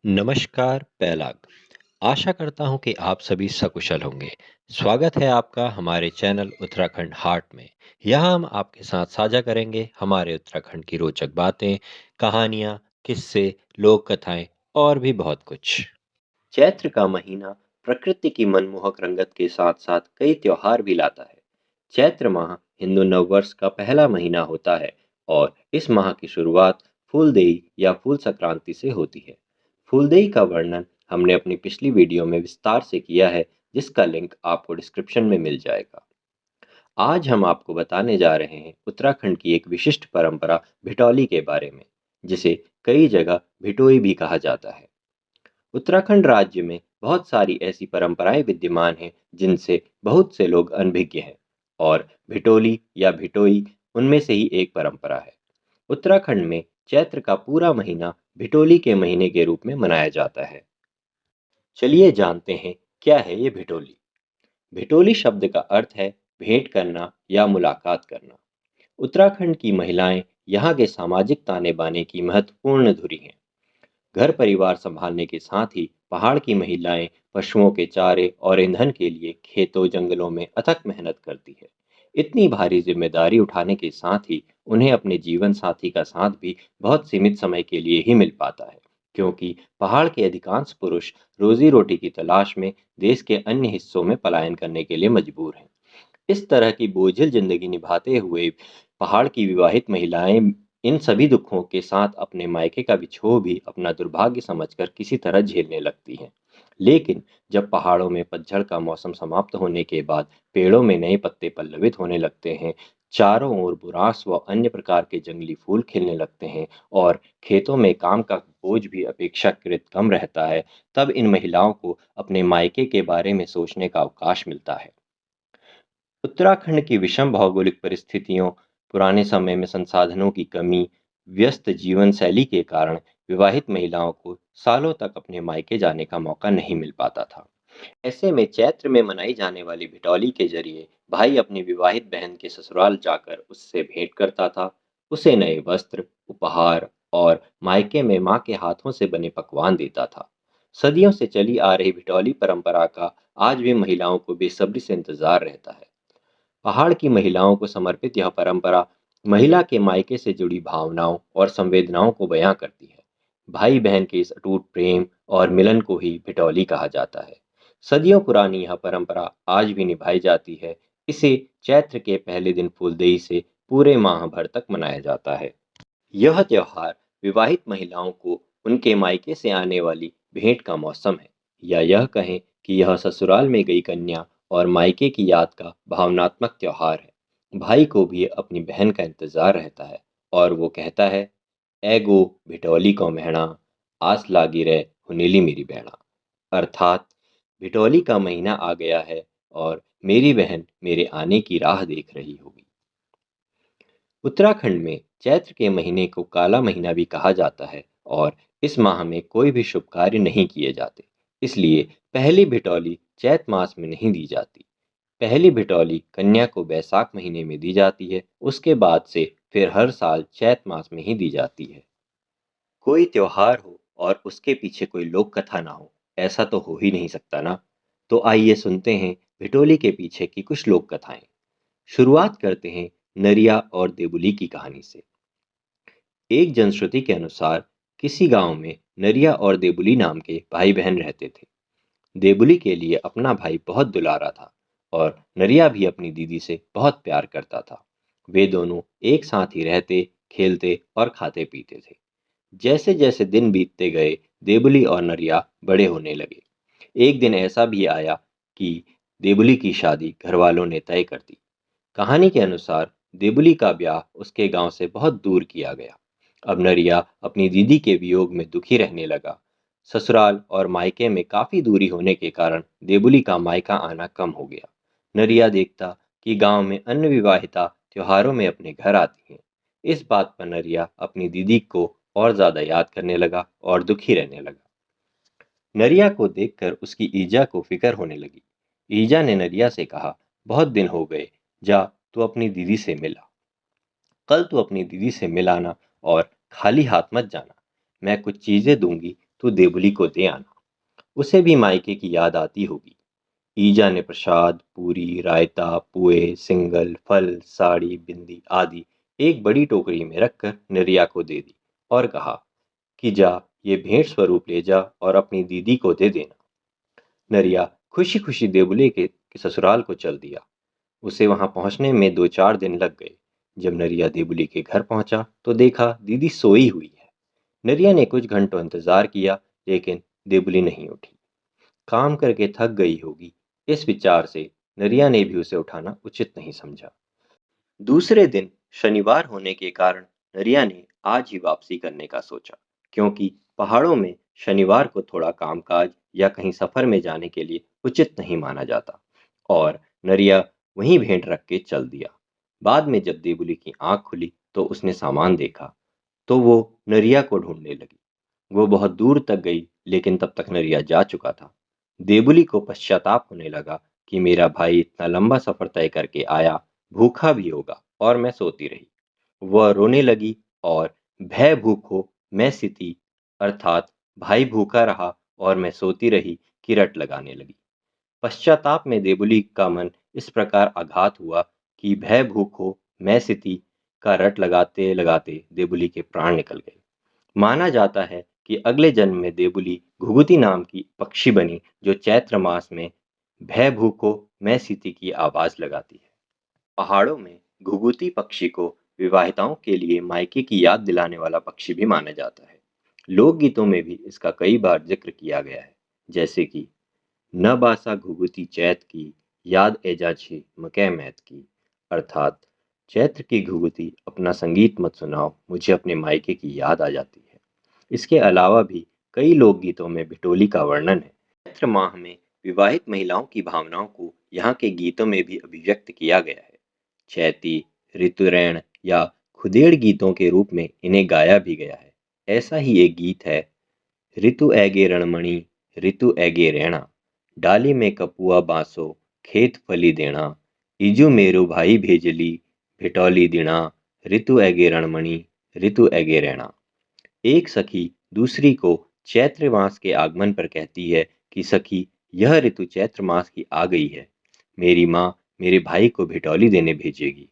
नमस्कार पैलाग। आशा करता हूँ कि आप सभी सकुशल होंगे। स्वागत है आपका हमारे चैनल उत्तराखंड हार्ट में। यहाँ हम आपके साथ साझा करेंगे हमारे उत्तराखंड की रोचक बातें, कहानियाँ, किस्से, लोक कथाएं और भी बहुत कुछ। चैत्र का महीना प्रकृति की मनमोहक रंगत के साथ साथ कई त्योहार भी लाता है। चैत्र माह हिंदू नववर्ष का पहला महीना होता है और इस माह की शुरुआत फूलदेई या फूल संक्रांति से होती है। फूलदेई का वर्णन हमने अपनी पिछली वीडियो में विस्तार से किया है, जिसका लिंक आपको डिस्क्रिप्शन में मिल जाएगा। आज हम आपको बताने जा रहे हैं उत्तराखंड की एक विशिष्ट परंपरा भिटौली के बारे में, जिसे कई जगह भिटोई भी कहा जाता है। उत्तराखंड राज्य में बहुत सारी ऐसी परंपराएं विद्यमान हैं जिनसे बहुत से लोग अनभिज्ञ हैं, और भिटोली या भिटोई उनमें से ही एक परंपरा है। उत्तराखंड में चैत्र का पूरा महीना भिटोली के महीने के रूप में मनाया जाता है। चलिए जानते हैं क्या है ये भिटोली। भिटोली शब्द का अर्थ है भेंट करना या मुलाकात करना। उत्तराखंड की महिलाएं यहाँ के सामाजिक ताने बाने की महत्वपूर्ण धुरी हैं। घर परिवार संभालने के साथ ही पहाड़ की महिलाएं पशुओं के चारे और ईंधन के लिए खेतों जंगलों में अथक मेहनत करती है। इतनी भारी जिम्मेदारी उठाने के साथ ही उन्हें अपने जीवन साथी का साथ भी बहुत सीमित समय के लिए ही मिल पाता है, क्योंकि पहाड़ के अधिकांश पुरुष रोजी रोटी की तलाश में देश के अन्य हिस्सों में पलायन करने के लिए मजबूर हैं। इस तरह की बोझिल जिंदगी निभाते हुए पहाड़ की विवाहित महिलाएं इन सभी दुखों के साथ अपने मायके का बिछोह भी अपना दुर्भाग्य समझकर किसी तरह झेलने लगती हैं। लेकिन जब पहाड़ों में पतझड़ का मौसम समाप्त होने के बाद पेड़ों में नए पत्ते पल्लवित होने लगते हैं, चारों ओर बुरांस व अन्य प्रकार के जंगली फूल खिलने लगते हैं और खेतों में काम का बोझ भी अपेक्षाकृत कम रहता है, तब इन महिलाओं को अपने मायके के बारे में सोचने का अवकाश मिलता है। उत्तराखंड की विषम भौगोलिक परिस्थितियों, पुराने समय में संसाधनों की कमी, व्यस्त जीवन शैली के कारण विवाहित महिलाओं को सालों तक अपने मायके जाने का मौका नहीं मिल पाता था। ऐसे में चैत्र में मनाई जाने वाली भिटौली के जरिए भाई अपनी विवाहित बहन के ससुराल जाकर उससे भेंट करता था, उसे नए वस्त्र, उपहार और मायके में मां के हाथों से बने पकवान देता था। सदियों से चली आ रही भिटौली परंपरा का आज भी महिलाओं को बेसब्री से इंतजार रहता है। पहाड़ की महिलाओं को समर्पित यह परंपरा महिला के मायके से जुड़ी भावनाओं और संवेदनाओं को बयां करती है। भाई बहन के इस अटूट प्रेम और मिलन को ही भिटौली कहा जाता है। सदियों पुरानी यह परंपरा आज भी निभाई जाती है। इसे चैत्र के पहले दिन फूलदेई से पूरे माह भर तक मनाया जाता है। यह त्योहार विवाहित महिलाओं को उनके मायके से आने वाली भेंट का मौसम है, या यह कहें कि यह ससुराल में गई कन्या और मायके की याद का भावनात्मक त्योहार है। भाई को भी अपनी बहन का इंतजार रहता है और वो कहता है, "ए गो भिटौली को महणा, आस लागी रे हुनेली मेरी बहना।" अर्थात भिटौली का महीना आ गया है और मेरी बहन मेरे आने की राह देख रही होगी। उत्तराखंड में चैत्र के महीने को काला महीना भी कहा जाता है और इस माह में कोई भी शुभ कार्य नहीं किए जाते। इसलिए पहली भिटौली चैत मास में नहीं दी जाती। पहली भिटौली कन्या को बैसाख महीने में दी जाती है। उसके बाद से फिर हर साल चैत मास में ही दी जाती है। कोई त्योहार हो और उसके पीछे कोई लोक कथा ना हो, ऐसा तो हो ही नहीं सकता ना। तो आइए सुनते हैं भिटोली के पीछे की कुछ लोक कथाएं। शुरुआत करते हैं नरिया और देवुली की कहानी से। एक जनश्रुति के अनुसार किसी गांव में नरिया और देवुली नाम के भाई बहन रहते थे। देवुली के लिए अपना भाई बहुत दुलारा था और नरिया भी अपनी दीदी से बहुत प्यार करता था। वे दोनों एक साथ ही रहते, खेलते और खाते पीते थे। जैसे जैसे दिन बीतते गए, देवुली और नरिया बड़े होने लगे। एक दिन ऐसा भी आया कि देवुली की शादी घर वालों ने तय कर दी। कहानी के अनुसार देवुली का ब्याह उसके गांव से बहुत दूर किया गया। अब नरिया अपनी दीदी के वियोग में दुखी रहने लगा। ससुराल और मायके में काफी दूरी होने के कारण देवुली का मायका आना कम हो गया। नरिया देखता कि गांव में अन्य विवाहिता त्योहारों में अपने घर आती हैं। इस बात पर नरिया अपनी दीदी को और ज्यादा याद करने लगा और दुखी रहने लगा। नरिया को देखकर उसकी ईजा को फिक्र होने लगी। ईजा ने नरिया से कहा, "बहुत दिन हो गए, जा तू अपनी दीदी से मिला। कल तू अपनी दीदी से मिल आना और खाली हाथ मत जाना। मैं कुछ चीजें दूंगी तू देवुली को दे आना। उसे भी मायके की याद आती होगी। ईजा ने प्रसाद, पूरी, रायता, पुए, सिंगल, फल, साड़ी, बिंदी आदि एक बड़ी टोकरी में रखकर नरिया को दे दी और कहा कि जा, ये भेंट स्वरूप ले जा और अपनी दीदी को दे देना। नरिया खुशी खुशी देवुले के ससुराल को चल दिया। उसे वहां पहुंचने में 2-4 दिन लग गए। जब नरिया देवुली के घर पहुंचा तो देखा दीदी सोई हुई है। नरिया ने कुछ घंटों इंतजार किया, लेकिन देवुली नहीं उठी। काम करके थक गई होगी, इस विचार से नरिया ने भी उसे उठाना उचित नहीं समझा। दूसरे दिन शनिवार होने के कारण नरिया ने आज ही वापसी करने का सोचा, क्योंकि पहाड़ों में शनिवार को थोड़ा कामकाज या कहीं सफर में जाने के लिए उचित नहीं माना जाता। और नरिया वहीं भेंट रख के चल दिया। बाद में जब देवुली की आंख खुली तो उसने सामान देखा, तो वो नरिया को ढूंढने लगी। वो बहुत दूर तक गई, लेकिन तब तक नरिया जा चुका था। देवुली को पश्चाताप होने लगा कि मेरा भाई इतना लंबा सफर तय करके आया, भूखा भी होगा, और मैं सोती रही। वह रोने लगी और भय भूखो मैं सिती, अर्थात भाई भूखा रहा और मैं सोती रही, की रट लगाने लगी। पश्चाताप में देवुली का मन इस प्रकार आघात हुआ कि भय भूखो मैं सिती का रट लगाते लगाते देवुली के प्राण निकल गए। माना जाता है कि अगले जन्म में देवुली घुघुती नाम की पक्षी बनी, जो चैत्र मास में भय भूखो मैं सीती की आवाज लगाती है। पहाड़ों में घुघुती पक्षी को विवाहिताओं के लिए मायके की याद दिलाने वाला पक्षी भी माना जाता है। लोकगीतों में भी इसका कई बार जिक्र किया गया है, जैसे कि न बासा घुघुती चैत की, याद एजा छे मकै मैत की, अर्थात चैत्र की घुघुती अपना संगीत मत सुनाओ, मुझे अपने मायके की याद आ जाती है। इसके अलावा भी कई लोकगीतों में भिटोली का वर्णन है। चैत्र माह में विवाहित महिलाओं की भावनाओं को यहाँ के गीतों में भी अभिव्यक्त किया गया है। चैती, ऋतुरैण या खुदेड़ गीतों के रूप में इन्हें गाया भी गया है। ऐसा ही एक गीत है, ऋतु ऐगे रणमणि, ऋतु ऐगे रैणा, डाली में कपुआ बांसो, खेत फली देना, इजु मेरु भाई भेजली, भिटौली दिना, ऋतु ऐगे रणमणि, ऋतु ऐगे रैणा। एक सखी दूसरी को चैत्र मास के आगमन पर कहती है कि सखी, यह ऋतु चैत्र मास की आ गई है। मेरी माँ मेरे भाई को भिटौली देने भेजेगी।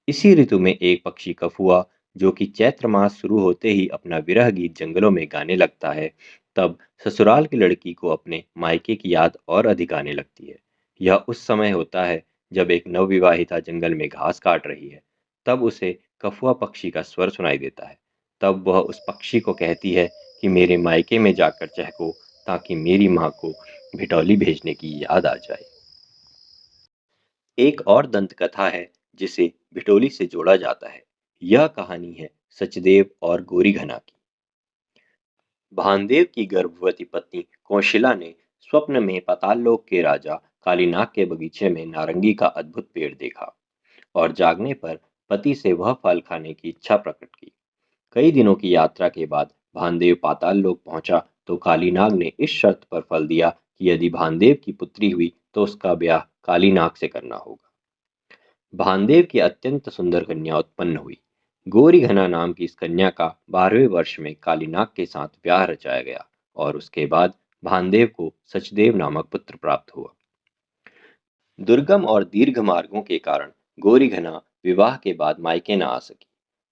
इसी ऋतु में एक पक्षी कफुआ, जो कि चैत्र मास शुरू होते ही अपना विरह गीत जंगलों में गाने लगता है, तब ससुराल की लड़की को अपने मायके की याद और अधिक आने लगती है। यह उस समय होता है जब एक नवविवाहिता जंगल में घास काट रही है। तब उसे कफुआ पक्षी का स्वर सुनाई देता है। तब वह उस पक्षी को कहती है कि मेरे मायके में जाकर चहको, ताकि मेरी माँ को भिटौली भेजने की याद आ जाए। एक और दंत कथा है जिसे भिटोली से जोड़ा जाता है। यह कहानी है सचदेव और गोरीघना की। भानदेव की गर्भवती पत्नी कौशिला ने स्वप्न में पाताललोक के राजा कालीनाग के बगीचे में नारंगी का अद्भुत पेड़ देखा और जागने पर पति से वह फल खाने की इच्छा प्रकट की। कई दिनों की यात्रा के बाद भानदेव पाताललोक पहुंचा तो कालीनाग ने इस शर्त पर फल दिया कि यदि भानदेव की पुत्री हुई तो उसका ब्याह कालीनाग से करना होगा। भानदेव की अत्यंत सुंदर कन्या उत्पन्न हुई। गोरी घना नाम की इस कन्या का 12वें वर्ष में कालीनाग के साथ ब्याह रचाया गया और उसके बाद भानदेव को सचदेव नामक पुत्र प्राप्त हुआ। दुर्गम और दीर्घ मार्गों के कारण गोरी घना विवाह के बाद मायके न आ सकी।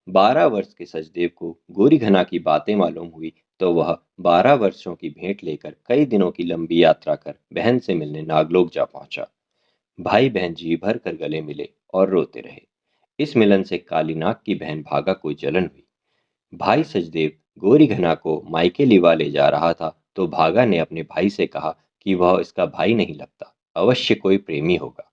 12 वर्ष के सचदेव को गोरी घना की बातें मालूम हुई तो वह 12 वर्षों की भेंट लेकर कई दिनों की लंबी यात्रा कर बहन से मिलने नागलोक जा पहुंचा। भाई बहन जी भर कर गले मिले और रोते रहे। इस मिलन से कालीनाग की बहन भागा को जलन हुई। भाई सचदेव गोरी घना को मायके लिवा ले जा रहा था तो भागा ने अपने भाई से कहा कि वह इसका भाई नहीं लगता, अवश्य कोई प्रेमी होगा।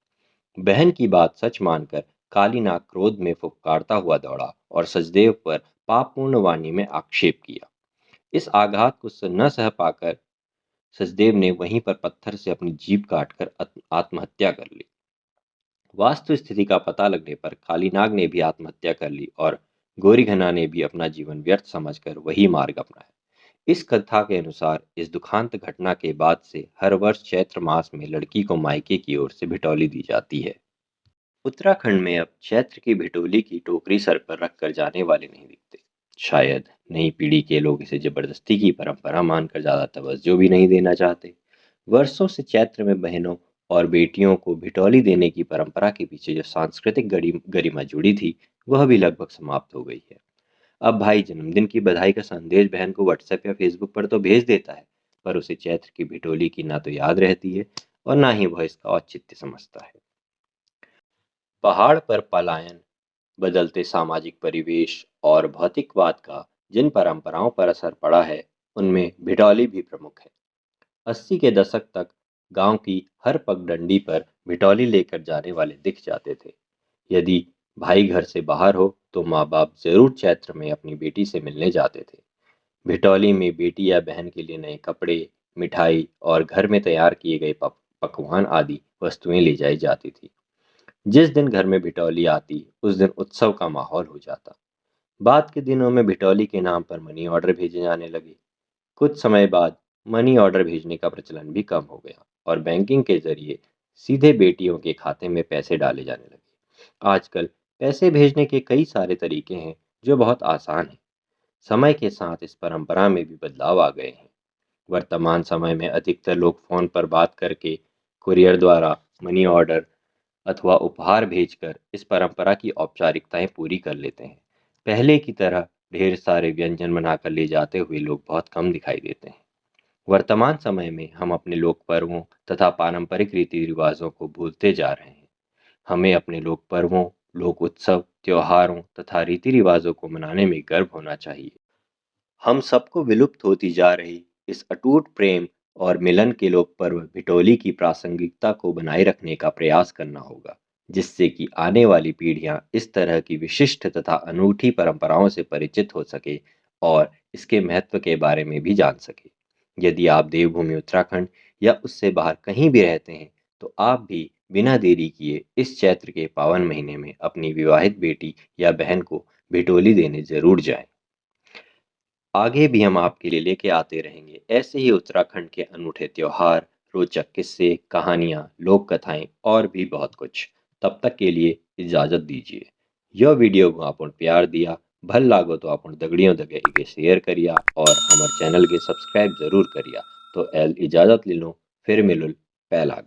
बहन की बात सच मानकर कालीनाग क्रोध में फुफकारता हुआ दौड़ा और सचदेव पर पापपूर्ण वाणी में आक्षेप किया। इस आघात को न सह पाकर सचदेव ने वहीं पर पत्थर से अपनी जीभ काटकर आत्महत्या कर ली। वास्तु स्थिति का पता लगने पर कालीनाग ने भी आत्महत्या कर ली और गोरीघना ने भी अपना जीवन व्यर्थ समझकर वही मार्ग अपनाया। इस कथा के अनुसार इस दुखांत घटना के बाद से हर वर्ष चैत्र मास में लड़की को मायके की ओर से भिटौली दी जाती है। उत्तराखंड में अब चैत्र की भिटोली की टोकरी सर पर रखकर जाने वाले नहीं दिखते। शायद नई पीढ़ी के लोग इसे जबरदस्ती की परंपरा मानकर ज़्यादा तवज्जो भी नहीं देना चाहते। वर्षों से चैत्र में बहनों और बेटियों को भिटौली देने की परंपरा के पीछे जो सांस्कृतिक गरिमा जुड़ी थी, वह भी लगभग समाप्त हो गई है। अब भाई जन्मदिन की बधाई का संदेश बहन को व्हाट्सएप या फेसबुक पर तो भेज देता है, पर उसे चैत्र की भिटोली की ना तो याद रहती है और ना ही वह इसका औचित्य समझता है। पहाड़ पर पलायन, बदलते सामाजिक परिवेश और भौतिकवाद का जिन परंपराओं पर असर पड़ा है, उनमें भिटौली भी प्रमुख है। 80 के दशक तक गांव की हर पगडंडी पर भिटौली लेकर जाने वाले दिख जाते थे। यदि भाई घर से बाहर हो तो माँ बाप जरूर चैत्र में अपनी बेटी से मिलने जाते थे। भिटौली में बेटी या बहन के लिए नए कपड़े, मिठाई और घर में तैयार किए गए पकवान आदि वस्तुएं ले जाई जाती थी। जिस दिन घर में भिटौली आती, उस दिन उत्सव का माहौल हो जाता। बाद के दिनों में भिटौली के नाम पर मनी ऑर्डर भेजे जाने लगे। कुछ समय बाद मनी ऑर्डर भेजने का प्रचलन भी कम हो गया और बैंकिंग के जरिए सीधे बेटियों के खाते में पैसे डाले जाने लगे। आजकल पैसे भेजने के कई सारे तरीके हैं जो बहुत आसान हैं। समय के साथ इस परंपरा में भी बदलाव आ गए हैं। वर्तमान समय में अधिकतर लोग फोन पर बात करके, कुरियर द्वारा मनी ऑर्डर अथवा उपहार भेजकर इस परंपरा की औपचारिकताएं पूरी कर लेते हैं। पहले की तरह ढेर सारे व्यंजन बनाकर ले जाते हुए लोग बहुत कम दिखाई देते हैं। वर्तमान समय में हम अपने लोक पर्वों तथा पारंपरिक रीति रिवाजों को भूलते जा रहे हैं। हमें अपने लोक पर्वों, लोक उत्सव, त्योहारों तथा रीति रिवाजों को मनाने में गर्व होना चाहिए। हम सबको विलुप्त होती जा रही इस अटूट प्रेम और मिलन के लोक पर्व भिटोली की प्रासंगिकता को बनाए रखने का प्रयास करना होगा, जिससे कि आने वाली पीढ़ियां इस तरह की विशिष्ट तथा अनूठी परंपराओं से परिचित हो सके और इसके महत्व के बारे में भी जान सके। यदि आप देवभूमि उत्तराखंड या उससे बाहर कहीं भी रहते हैं, तो आप भी बिना देरी किए इस चैत्र के पावन महीने में अपनी विवाहित बेटी या बहन को भिटोली देने जरूर जाएं। आगे भी हम आपके लिए लेके आते रहेंगे ऐसे ही उत्तराखंड के अनूठे त्योहार, रोचक किस्से, कहानियाँ, लोक कथाएं और भी बहुत कुछ। तब तक के लिए इजाज़त दीजिए। यह वीडियो को आपने प्यार दिया, भल लागो तो आपने दगड़ियों दगे इके शेयर करिया और हमारे चैनल के सब्सक्राइब जरूर करिया। तो एल इजाज़त ले लो, फिर मिलुल, पै लाग।